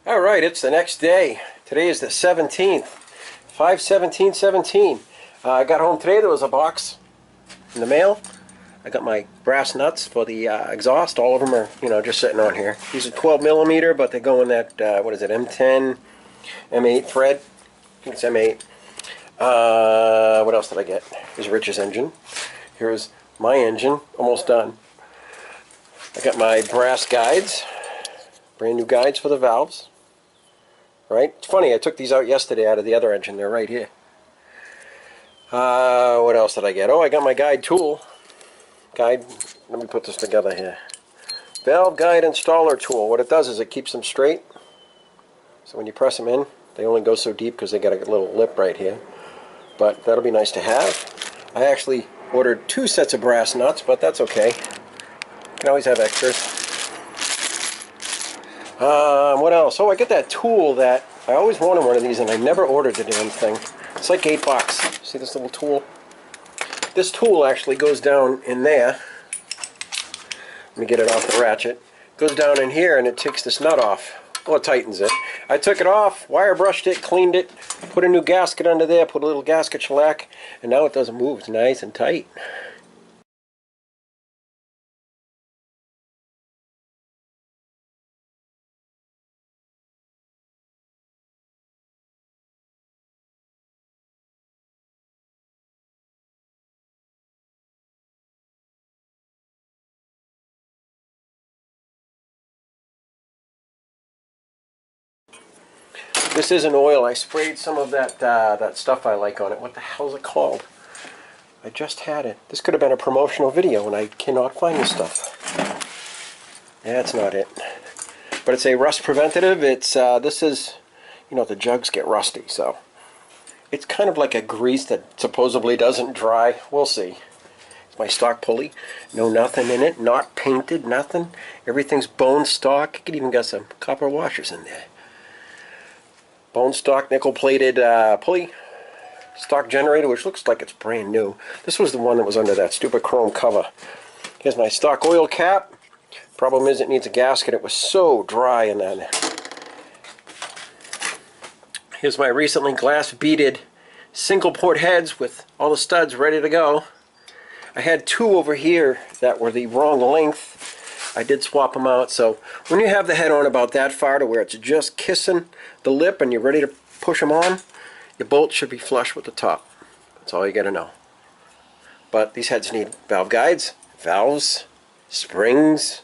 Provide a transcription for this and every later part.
All right, it's the next day. Today is the 17th, 5/17/17. I got home today. There was a box in the mail. I got my brass nuts for the exhaust. All of them are, just sitting on here. These are 12 millimeter, but they go in that, what is it, M10, M8 thread. I think it's M8. What else did I get? Here's Rich's engine. Here's my engine, almost done. I got my brass guides, brand new guides for the valves. Right? It's funny, I took these out yesterday out of the other engine. They're right here. What else did I get? Oh, I got my guide tool. Let me put this together here. Valve guide installer tool. What it does is it keeps them straight. So when you press them in, they only go so deep because they got a little lip right here. But that'll be nice to have. I actually ordered 2 sets of brass nuts, but that's okay. You can always have extras. What else? Oh, I got that tool that I always wanted one of these and I never ordered the damn thing. It's like $8. See this little tool? This tool actually goes down in there. Let me get it off the ratchet. It goes down in here and it takes this nut off. Well, it tightens it. I took it off, wire brushed it, cleaned it, put a new gasket under there, put a little gasket shellac, and now it doesn't move. It's nice and tight. This isn't oil. I sprayed some of that that stuff I like on it. What the hell is it called? I just had it. This could have been a promotional video, and I cannot find this stuff. That's not it. But it's a rust preventative. It's this is, the jugs get rusty, so it's kind of like a grease that supposedly doesn't dry. We'll see. It's my stock pulley. No nothing in it. Not painted. Nothing. Everything's bone stock. It even got some copper washers in there. Bone stock, nickel-plated pulley, stock generator, which looks like it's brand new. This was the one that was under that stupid chrome cover. Here's my stock oil cap. Problem is it needs a gasket. It was so dry in that. Here's my recently glass beaded single port heads with all the studs ready to go. I had 2 over here that were the wrong length. I did swap them out, so when you have the head on about that far to where it's just kissing the lip and you're ready to push them on, your bolt should be flush with the top. That's all you got to know. But these heads need valve guides, valves, springs,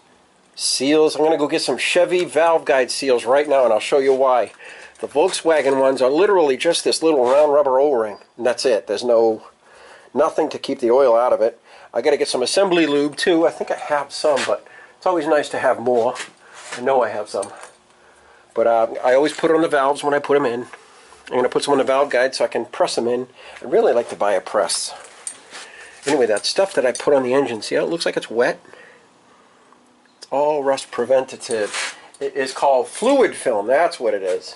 seals. I'm going to go get some Chevy valve guide seals right now, and I'll show you why. The Volkswagen ones are literally just this little round rubber O-ring, and that's it. There's nothing to keep the oil out of it. I got to get some assembly lube too. I think I have some, but it's always nice to have more. I know I have some. But I always put it on the valves when I put them in. I'm going to put some on the valve guide so I can press them in. I really like to buy a press. Anyway, that stuff that I put on the engine, see how it looks like it's wet? It's all rust preventative. It is called fluid film. That's what it is.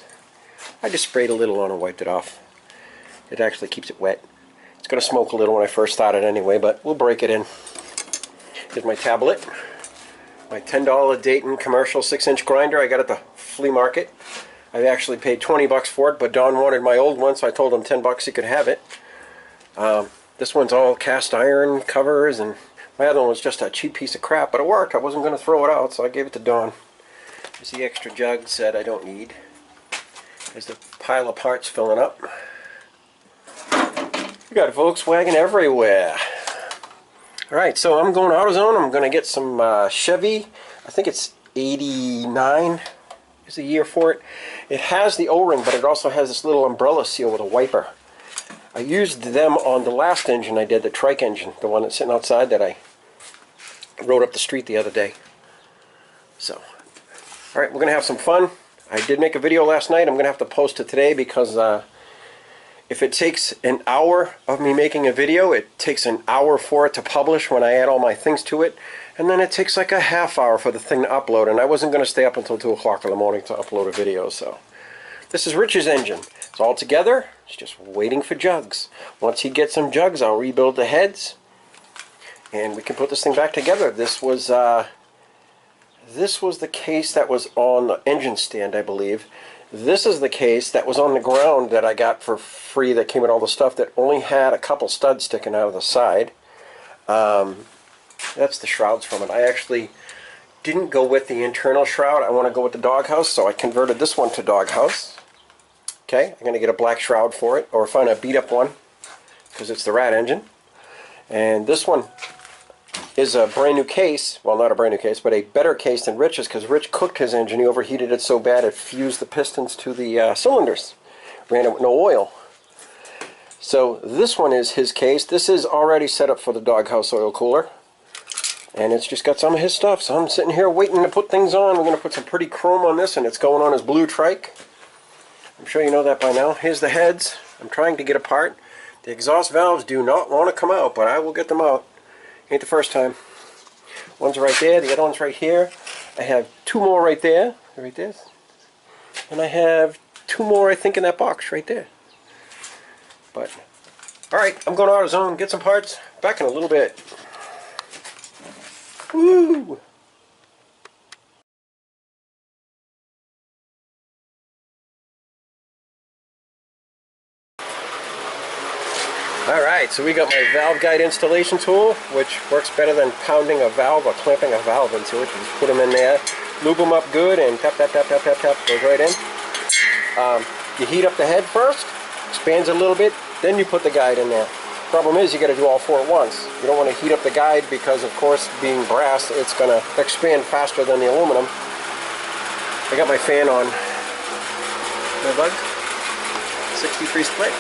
I just sprayed a little on and wiped it off. It actually keeps it wet. It's going to smoke a little when I first started anyway, but we'll break it in. Here's my tablet. My $10 Dayton commercial 6-inch grinder I got at the flea market. I actually paid 20 bucks for it, but Don wanted my old one, so I told him 10 bucks he could have it. This one's all cast iron covers, and my other one was just a cheap piece of crap, but it worked. I wasn't going to throw it out, so I gave it to Don. There's the extra jugs that I don't need. There's the pile of parts filling up. We got Volkswagen everywhere. Alright, so I'm going AutoZone. I'm going to get some Chevy. I think it's 89 is the year for it. It has the O-ring, but it also has this little umbrella seal with a wiper. I used them on the last engine I did, the Trike engine, the one that's sitting outside that I rode up the street the other day. So, alright, we're going to have some fun. I did make a video last night. I'm going to have to post it today because if it takes an hour of me making a video, it takes an hour for it to publish when I add all my things to it. And then it takes like a half hour for the thing to upload. And I wasn't going to stay up until 2 o'clock in the morning to upload a video. So this is Rich's engine. It's all together. It's just waiting for jugs. Once he gets some jugs, I'll rebuild the heads. And we can put this thing back together. This was this was the case that was on the engine stand, I believe. This is the case that was on the ground that I got for free, that came with all the stuff, that only had a couple studs sticking out of the side. That's the shrouds from it. I actually didn't go with the internal shroud. I want to go with the doghouse, so I converted this one to doghouse. Okay, I'm going to get a black shroud for it, or find a beat up one, because it's the rat engine. And this one is a brand new case. Well, not a brand new case, but a better case than Rich's, because Rich cooked his engine. He overheated it so bad it fused the pistons to the cylinders. Ran it with no oil. So this one is his case. This is already set up for the doghouse oil cooler. And it's just got some of his stuff. So I'm sitting here waiting to put things on. We're going to put some pretty chrome on this, and it's going on his blue Trike. I'm sure you know that by now. Here's the heads. I'm trying to get apart. The exhaust valves do not want to come out, but I will get them out. Ain't the first time. One's right there, the other one's right here. I have two more right there. Right there. And I have two more, I think, in that box right there. But, alright, I'm going AutoZone, get some parts. Back in a little bit. Woo! Alright, so we got my valve guide installation tool, which works better than pounding a valve or clamping a valve into it. You just put them in there, lube them up good, and tap, tap, tap, tap, tap, tap, goes right in. You heat up the head first, expands a little bit, then you put the guide in there. Problem is, you got to do all four at once. You don't want to heat up the guide because, of course, being brass, it's going to expand faster than the aluminum. I got my fan on. No bugs? 63 split.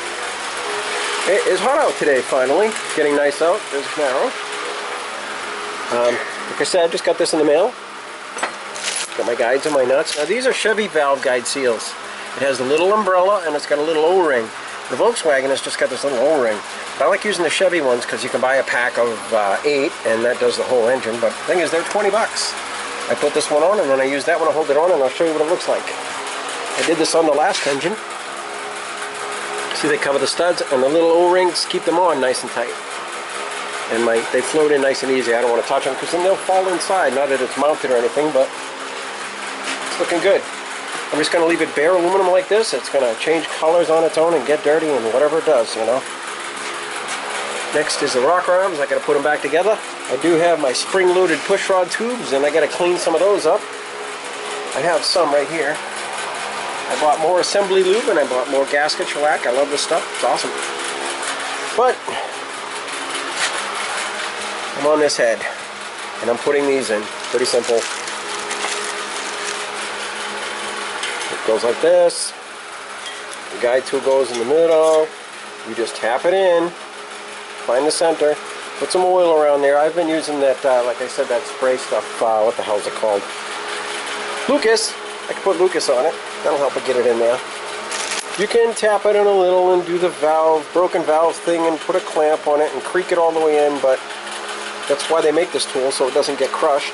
It is hot out today, finally. It's getting nice out. There's narrow. Like I said, just got this in the mail. Got my guides and my nuts. Now these are Chevy valve guide seals. It has the little umbrella and it's got a little O-ring. The Volkswagen has just got this little O-ring. But I like using the Chevy ones because you can buy a pack of 8 and that does the whole engine. But the thing is, they're 20 bucks. I put this one on and then I use that one to hold it on, and I'll show you what it looks like. I did this on the last engine. See, they cover the studs, and the little O-rings keep them on nice and tight. And they float in nice and easy. I don't want to touch them because then they'll fall inside. Not that it's mounted or anything, but it's looking good. I'm just going to leave it bare aluminum like this. It's going to change colors on its own and get dirty and whatever it does, you know. Next is the rocker arms. I got to put them back together. I do have my spring-loaded push rod tubes, and I got to clean some of those up. I have some right here. I bought more assembly lube and I bought more gasket shellac. I love this stuff. It's awesome. But I'm on this head and I'm putting these in. Pretty simple. It goes like this. The guide tool goes in the middle. You just tap it in. Find the center. Put some oil around there. I've been using that, like I said, that spray stuff. What the hell is it called? Lucas. I can put Lucas on it. That'll help it get it in there. You can tap it in a little and do the broken valve thing and put a clamp on it and creak it all the way in, but that's why they make this tool, so it doesn't get crushed.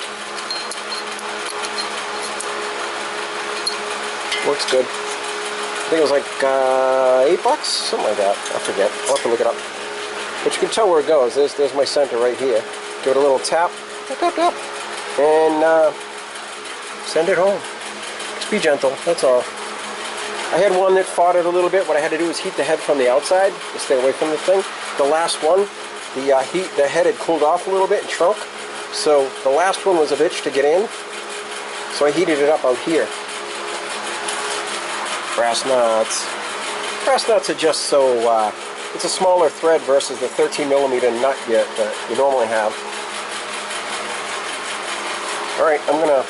Works good. I think it was like $8, something like that. I forget. I'll have to look it up. But you can tell where it goes. There's my center right here. Give it a little tap, tap, tap, tap, and send it home. Just be gentle, that's all. I had one that fought it a little bit. What I had to do was heat the head from the outside to stay away from the thing. The last one, the head had cooled off a little bit and shrunk. So the last one was a bitch to get in. So I heated it up out here. Brass nuts. Brass nuts are just so, it's a smaller thread versus the 13mm nut that you normally have. Alright, I'm going to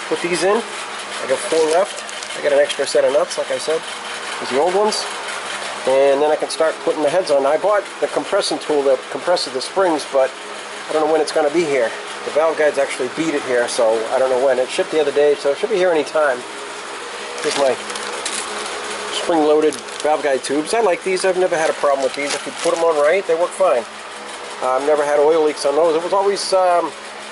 put these in. I got 4 left. I got an extra set of nuts, like I said. There's the old ones. And then I can start putting the heads on. I bought the compressing tool that compresses the springs, but I don't know when it's going to be here. The valve guides actually beat it here, so I don't know when. It shipped the other day, so it should be here any time. Here's my spring-loaded valve guide tubes. I like these. I've never had a problem with these. If you put them on right, they work fine. I've never had oil leaks on those. It was always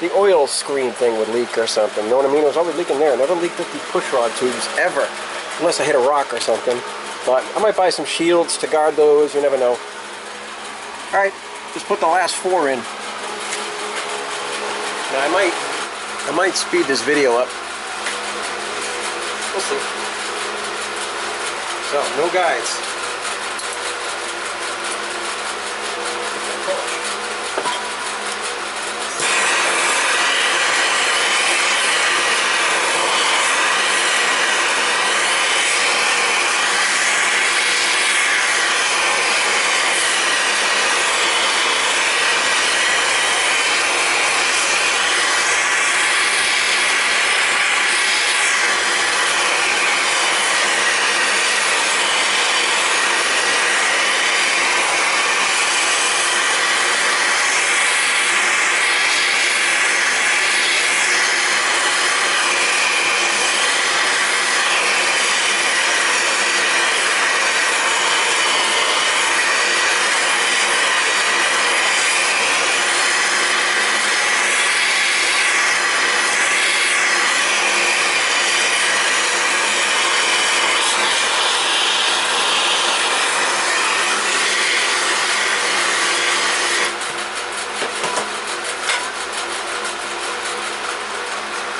the oil screen thing would leak or something. You know what I mean? It was always leaking there. It never leaked with the push rod tubes, ever. Unless I hit a rock or something. But I might buy some shields to guard those. You never know. Alright, just put the last 4 in. Now I might I might speed this video up. We'll see. So, no guides.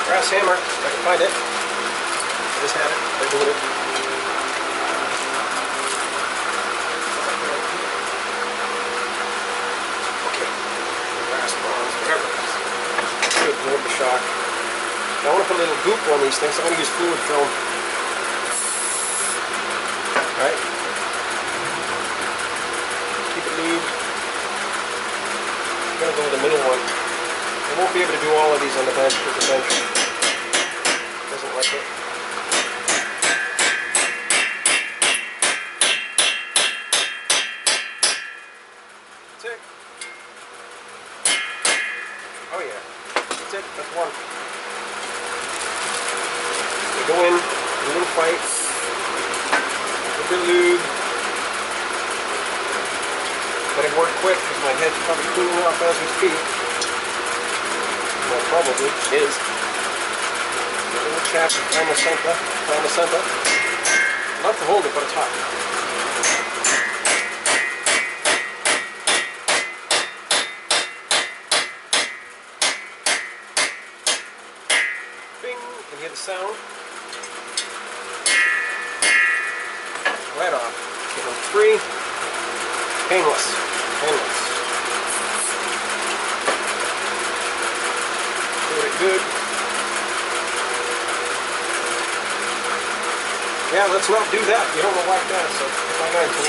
Brass hammer, if I can find it. I just had it. I moved it. Okay. Brass, bronze, whatever it is. Should absorb the shock. Now I want to put a little goop on these things. I'm going to use fluid film. Alright. Keep it lean. I'm going to go with the middle one. I won't be able to do all of these on the bench because the bench doesn't like it. That's it. Oh yeah. That's it. That's one. We go in, a little fight, a bit of lube. But it worked quick because my head's probably cooling off as we speak. Well, probably is. A little chap on the center. Love to hold it, but it's hot. Bing! You can hear the sound. Right off. Give them 3. Painless. Painless. Good. Yeah, let's not do that. You don't know like that, so if I got to.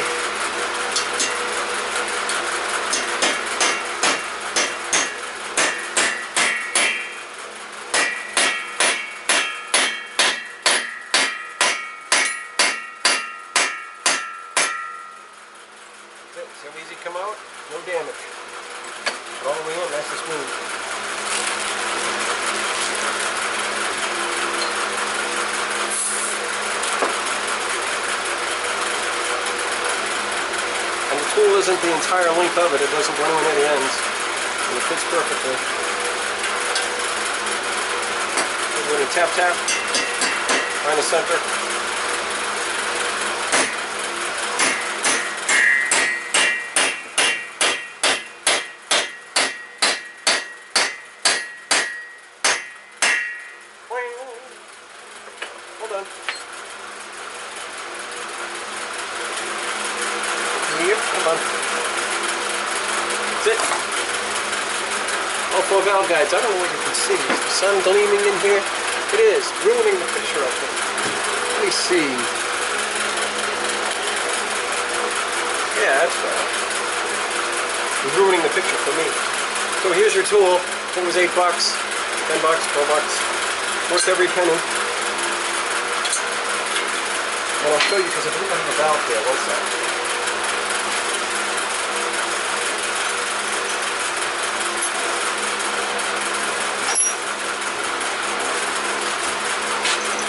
See how easy come out? No damage. All the way in, nice and smooth. The tool isn't the entire length of it, it doesn't go anywhere near the ends, and it fits perfectly. When you tap, find the center. Hold on. Yep, come on. That's it. Oh, 4 valve guides. I don't know what you can see. Is the sun gleaming in here? It is. Ruining the picture, I think. Let me see. Yeah, that's right. It's ruining the picture for me. So here's your tool. I think it was $8, $10, $12. Worth every penny. And I'll show you because I believe I have a valve there. One sec.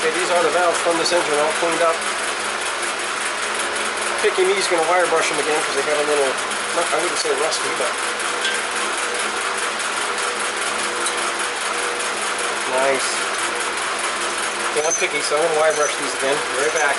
These are the valves from this engine all cleaned up. Picky me's going to wire brush them again because they got a little, I wouldn't say rusty, but nice. Yeah, I'm picky, so I'm going to wire brush these again. Be right back.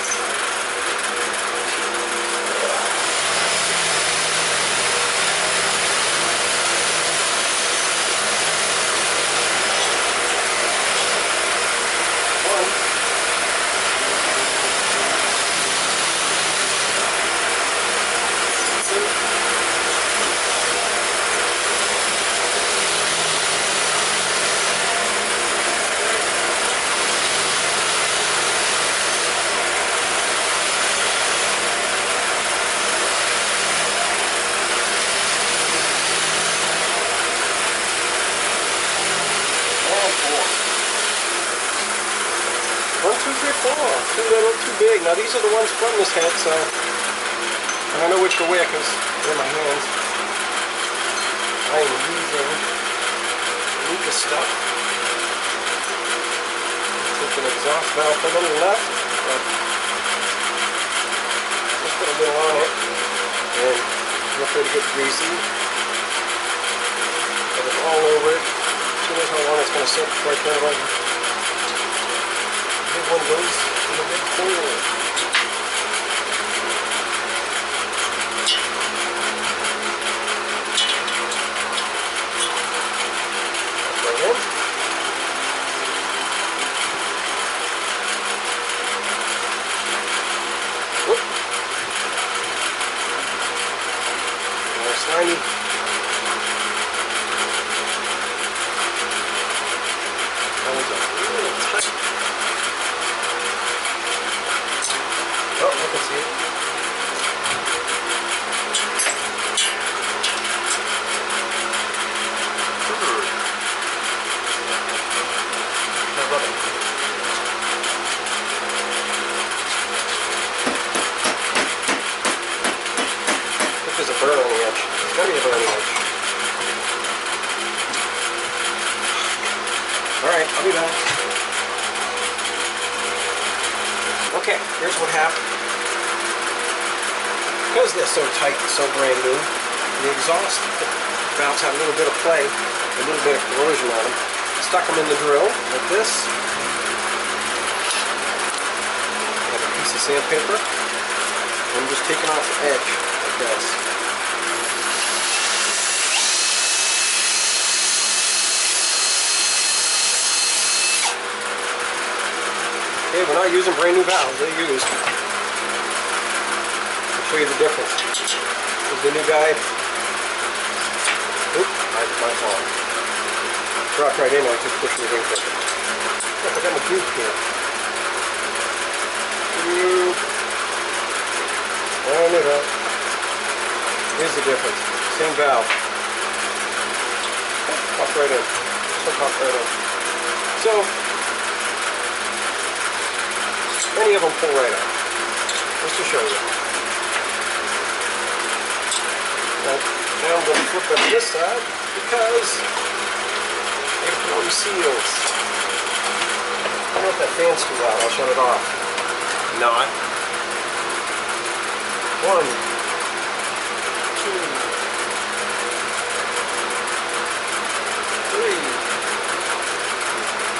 too little, too big. Now these are the ones from this head, so I don't know which to wear because they're in my hands. I am using Lucas stuff. Take an exhaust valve from on the left. Just put a little on it, and feel free to get greasy. Put it all over it. As soon as how long it's going to sit before I turn it on. The big one goes in the big hole. Slimy. That one's a little tight. Oh, I can see it. I love it. I think there's a burr on the edge. Gotta be a burr on the edge. Alright, I'll be back. Okay, here's what happened. Because they're so tight and so brand new, the exhaust valves had a little bit of play, a little bit of corrosion on them. Stuck them in the drill like this. I have a piece of sandpaper. I'm just taking off the edge like this. Okay, we're not using brand new valves, they're used. I'll show you the difference. There's the new guy. Oop, my fault. Dropped right in, I just pushed the ring clip. Look, I got my goop here. Line it up. Here's the difference. Same valve. Pop right in. So pop right in. So, many of them pull right out. Just to show you. Now I'm going to flip it to this side because they form seals. I don't know if that fan's too loud. I'll shut it off. Not. 1, 2, 3,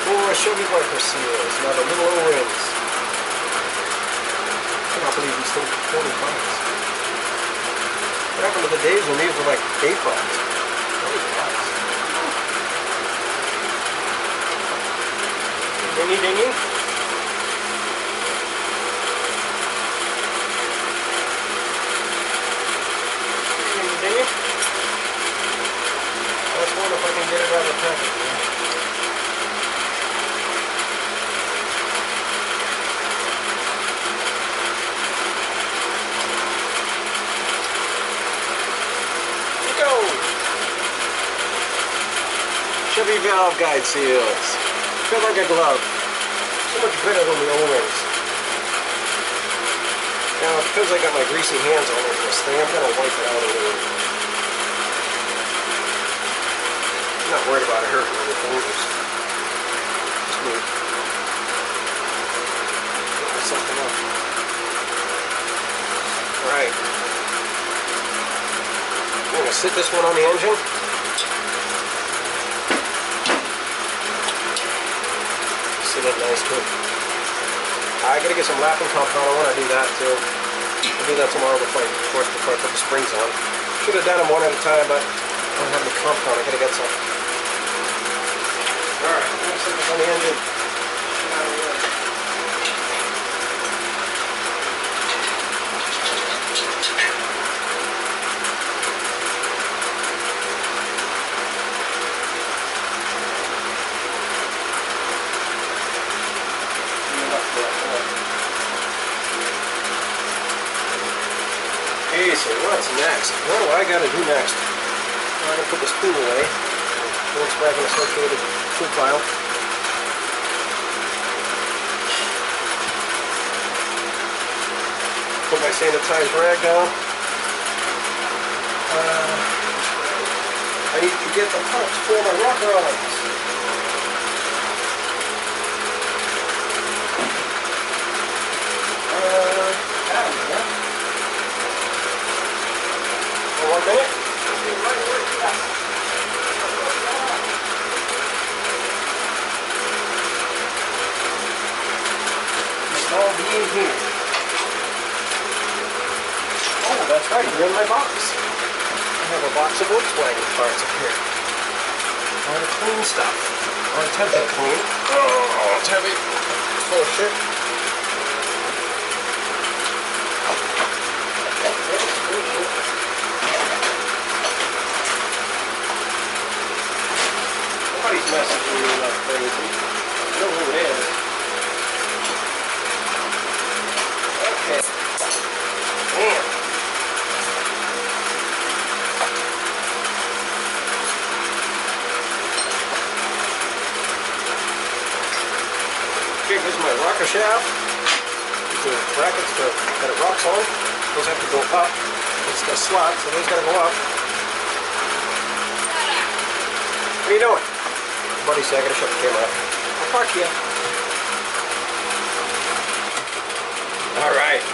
4 Chevy wiper seals. Now the little O-rings. I cannot believe these things are 40 bucks. What happened to the days when these were like 8 bucks? 40 bucks. Dingy dingy. Dingy dingy. Let's wonder if I can get it out of the package. Chevy valve guide seals. Feel like a glove. So much better than the O-rings. Now, because I got my greasy hands all over this thing, I'm going to wipe it out a little. I'm not worried about it hurting my fingers. Just move. Get something up. Alright. I'm going to sit this one on the engine. Sit it nice too. I gotta get some lapping compound. I want to do that too. I'll do that tomorrow before I put the springs on. Should have done them one at a time, but I don't have the compound. I gotta get some. Alright, I'm gonna set this on the engine. Okay, so what's next? What do I got to do next? I'm going to put the spool away. Go back in the associated tool pile. with my sanitized rag down. I need to get the parts for my rocker arms. One minute. It's all being here. Oh, that's right, you're in my box. I have a box of Volkswagen parts up here. All the clean stuff. Or attempted clean. Oh, it's heavy. It's full of shit. Nobody's messaging me like crazy. I know who it is. Okay. Damn. Okay, here's my rocker shaft. The brackets that it rocks on. Those have to go up. It's got a slot, so those gotta go up. What are you doing? Buddy said I gotta shut the camera off. I'll talk to you. Alright.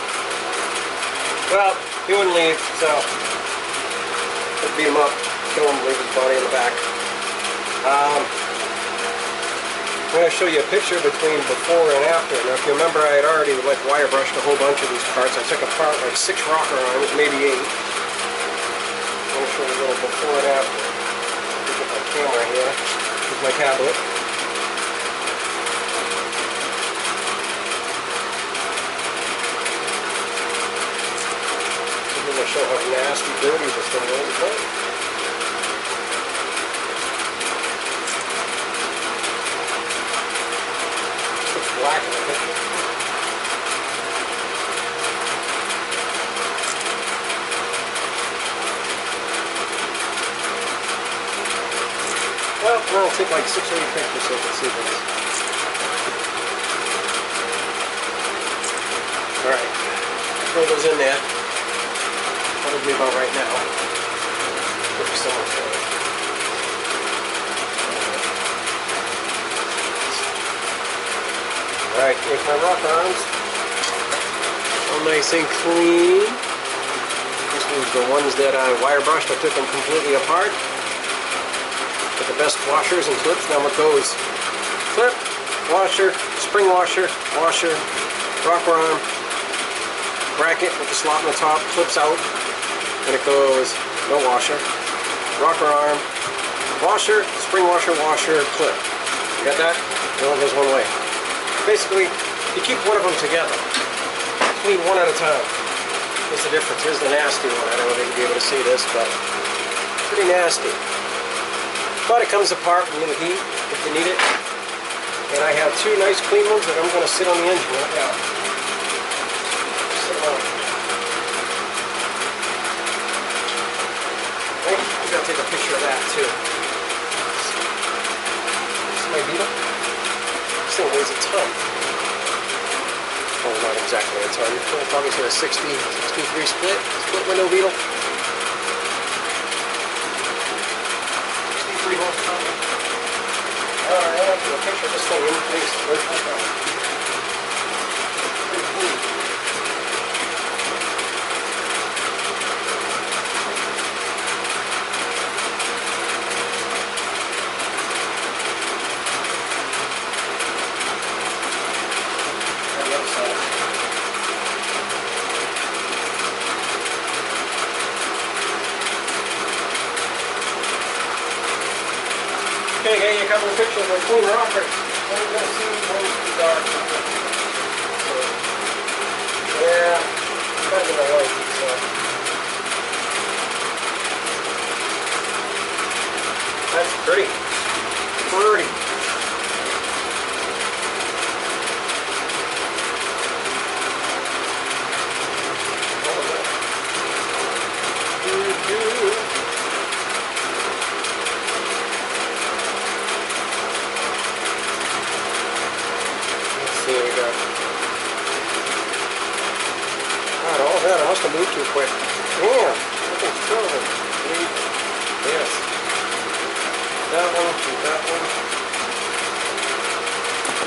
Well, he wouldn't leave, so I'd beat him up, kill him, leave his body in the back. I'm going to show you a picture between before and after. Now, if you remember, I had already wire brushed a whole bunch of these parts. I took apart like 6 rocker arms, maybe 8. I'm going to show you a little before and after. Look at my camera here. Here's my tablet. So I'm going to show how nasty, dirty this thing is. Black in the picture. Well, we'll take like 6 or 8 pictures so you can see this. Alright, throw those in there. That'll be about right now. Put some more for it. Alright, here's my rocker arms. All nice and clean. These are the ones that I wire brushed. I took them completely apart. With the best washers and clips. Now it goes clip, washer, spring washer, washer, rocker arm, bracket with the slot on the top, clips out. And it goes no washer, rocker arm, washer, spring washer, washer, clip. You got that? It only goes one way. Basically, you keep one of them together. Clean one at a time. What's the difference? Here's the nasty one. I don't know if you'll be able to see this, but pretty nasty. But it comes apart from the heat if you need it. And I have 2 nice clean ones that I'm going to sit on the engine right now. Sit on. Right? I'm going to take a picture of that too. See my beetle? This thing weighs a ton. Oh, not exactly a ton. It's probably a 60, 63 split window beetle. 63 horsepower. Alright, I'll take a picture of this thing in place. Where's my phone? Pretty clean. Okay, getting a couple of pictures of clean rocker. What are you going to see? One's too dark. So, yeah, kind of in the light. So. That's pretty. Pretty. There we go. God, all quick. Damn, looking terrible. Yes. That one, that one.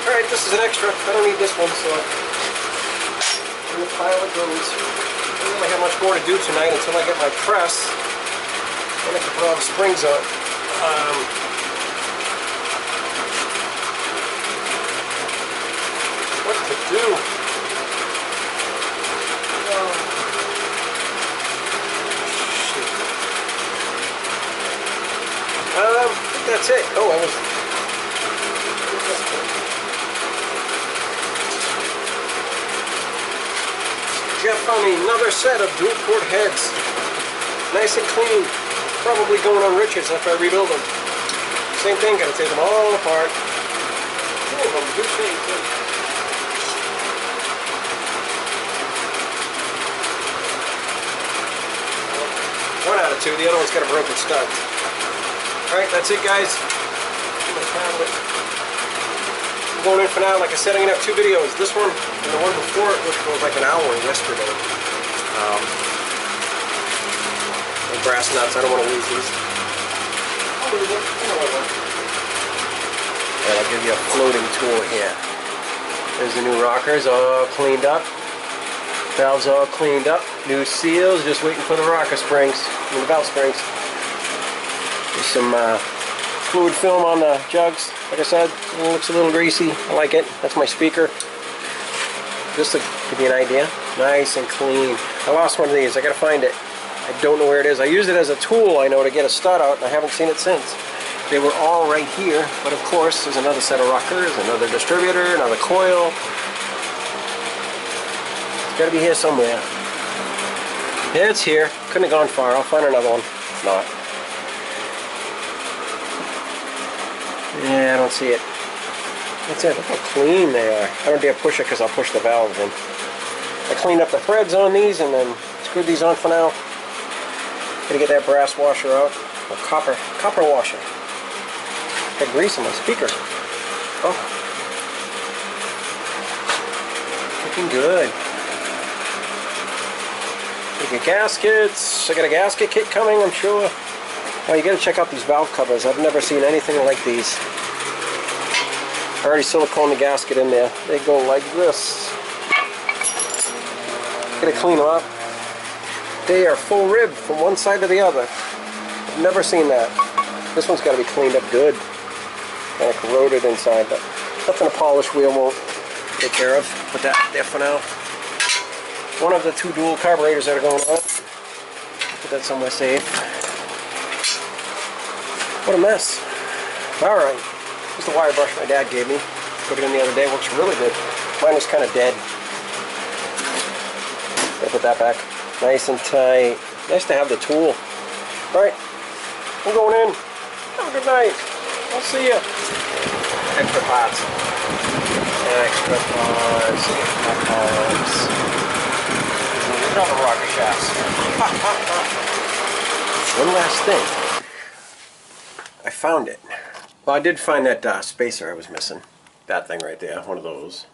Alright, this is an extra. I don't need this one, so in the pile it goes. I don't really have much more to do tonight until I get my press. And I can put all the springs on. What to do? I think that's it. Oh, I was... Jeff found another set of dual port heads. Nice and clean. Probably going on Richards after I rebuild them. Same thing, gotta take them all apart. Two of them, good shape too. 1 out of 2, the other one's got a broken stud. Alright, that's it guys. I'm going in for now. Like I said, I'm going to have 2 videos. This one and the one before it, which was like an hour yesterday. The brass nuts, I don't want to lose these. I'll lose them. And I'll give you a floating tour here. There's the new rockers all cleaned up. Valves all cleaned up. New seals, just waiting for the rocker springs and the valve springs. There's some fluid film on the jugs. Like I said, it looks a little greasy. I like it. That's my speaker. Just to give you an idea. Nice and clean. I lost one of these. I gotta find it. I don't know where it is. I used it as a tool, I know, to get a stud out, and I haven't seen it since. They were all right here, but of course there's another set of rockers, another distributor, another coil. It's gotta be here somewhere. Yeah, it's here. Couldn't have gone far. I'll find another one. It's not. Yeah, I don't see it. That's it. Look how clean they are. I don't dare push it because I'll push the valves in. I cleaned up the threads on these and then screwed these on for now. Gotta get that brass washer out. Or copper washer. Got grease in my speaker. Oh. Looking good. Get gaskets. I got a gasket kit coming, I'm sure. Oh, you gotta check out these valve covers. I've never seen anything like these. I already siliconed the gasket in there. They go like this. Gotta clean them up. They are full ribbed from one side to the other. I've never seen that. This one's got to be cleaned up good. Kind of corroded inside, but nothing a polish wheel won't take care of. Put that there for now. One of the 2 dual carburetors that are going on. Put that somewhere safe. What a mess. Alright. This is the wire brush my dad gave me. Put it in the other day. Works really good. Mine was kind of dead. Gotta put that back. Nice and tight. Nice to have the tool. Alright. I'm going in. Have a good night. I'll see ya. Extra parts. Extra parts. Extra parts. Look at all the rocker shafts. One last thing. I found it. Well, I did find that spacer I was missing. That thing right there. One of those.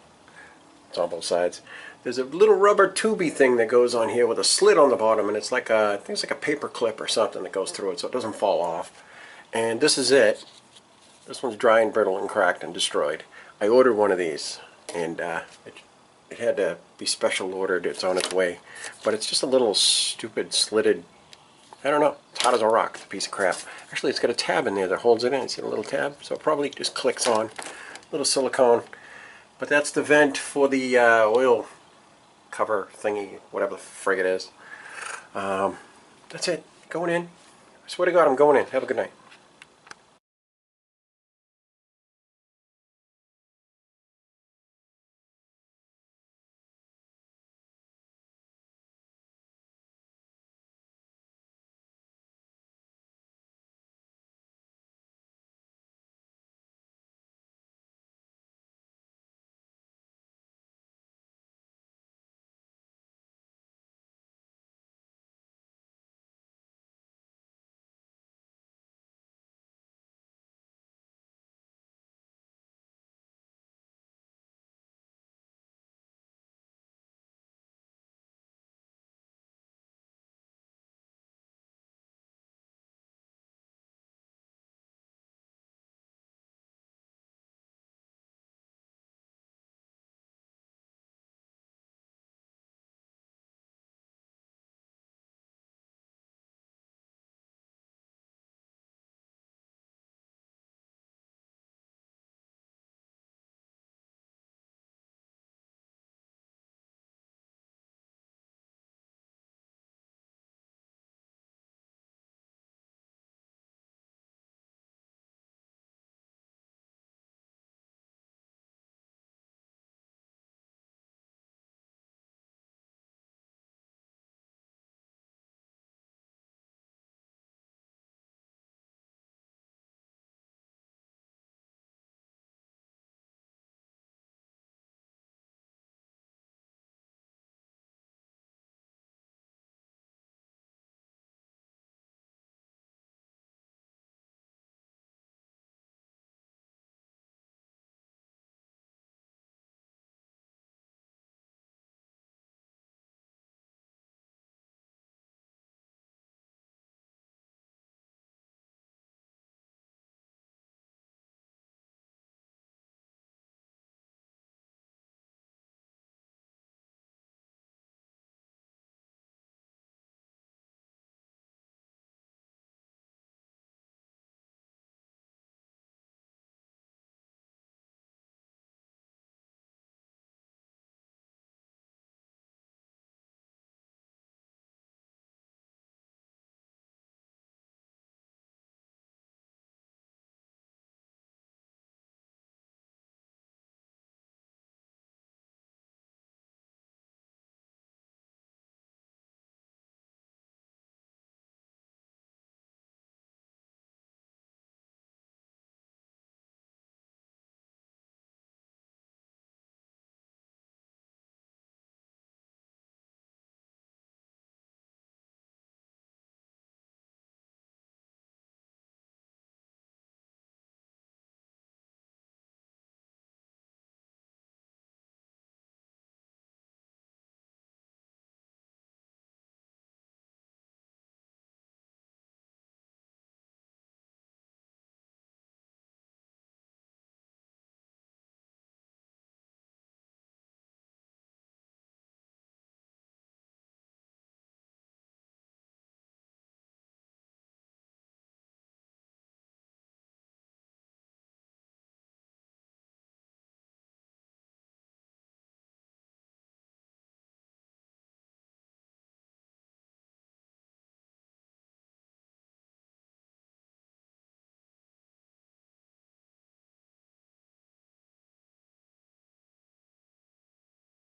It's on both sides. There's a little rubber tubey thing that goes on here with a slit on the bottom, and it's like a, I think it's like a paper clip or something that goes through it so it doesn't fall off. And this is it. This one's dry and brittle and cracked and destroyed. I ordered one of these, and it had to be special ordered. It's on its way. But it's just a little stupid slitted, I don't know, it's hot as a rock, it's a piece of crap. Actually, it's got a tab in there that holds it in. See the little tab? So it probably just clicks on. Little silicone. But that's the vent for the oil cover thingy, whatever the frig it is. That's it. Going in. I swear to God, I'm going in. Have a good night.